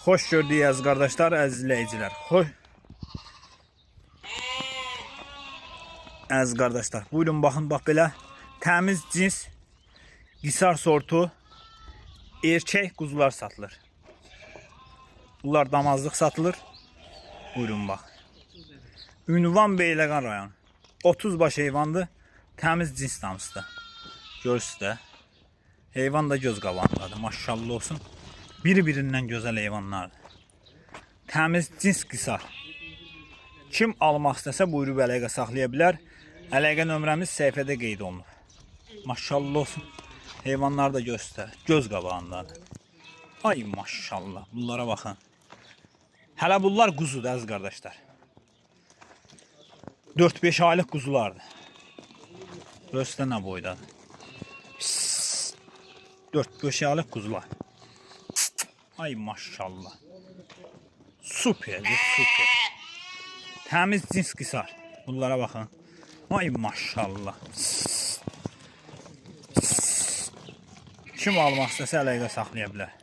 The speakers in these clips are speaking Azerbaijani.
Hoş gördük əziz qardaşlar, əziz izləyicilər. Əziz qardaşlar, buyurun baxın, bax belə təmiz cins qisar sortu erkək quzular satılır. Bunlar damazlıq satılır. Buyurun bax. Ünvan Beyləqan rayonu. 30 baş heyvandır. Təmiz cins damızdır. Görürsünüz də. Heyvan da göz qabağındadır. Maşallah olsun. Biri-birindən gözəl heyvanlardır. Təmiz cins qisar. Kim almaq istəsə buyurub əlaqə saxlaya bilər. Əlaqə nömrəmiz səhifədə qeyd olunur. Maşallah olsun. Heyvanlar da göz qabağındadır. Ay maşallah. Bunlara baxın. Hələ bunlar quzudur əziz qardaşlar. 4-5 aylıq quzulardır. Görürsünüz nə boydadır. 4-5 aylıq quzular. Ay maşallah. Süperdir, süper. Təmiz cins qisar. Bunlara baxın. Ay maşallah. Kim almaq istəsə əlaqə saxlaya bilər.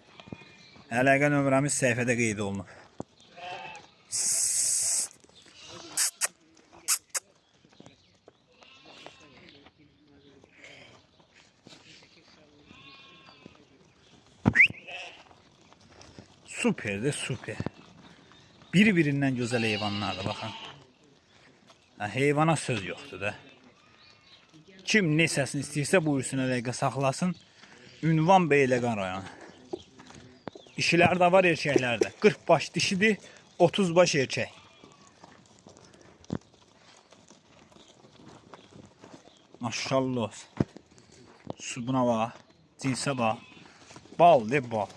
Əlaqə nömrəmiz səhifədə qeyd olunur. Süperdir, süper. Biri-birindən gözəl heyvanlardır, baxın. Heyvana söz yoxdur da. Kim nesəsini istəyirsə buyursun əlaqə saxlasın. Ünvan Beyləqan rayonu. İşilər də var, erkəklər də. 40 baş dişidir, 30 baş erkək. Maşallah olsun. Su buna bax, cinsə bax. Bal de bal.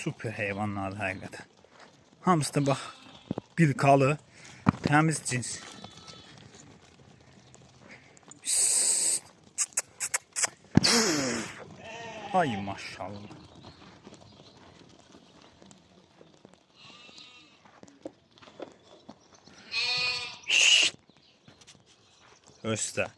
Süper heyvanlardır həqiqətən. Hamısı da bax, bilkalı, təmiz cins. Ay maşallah. Östə.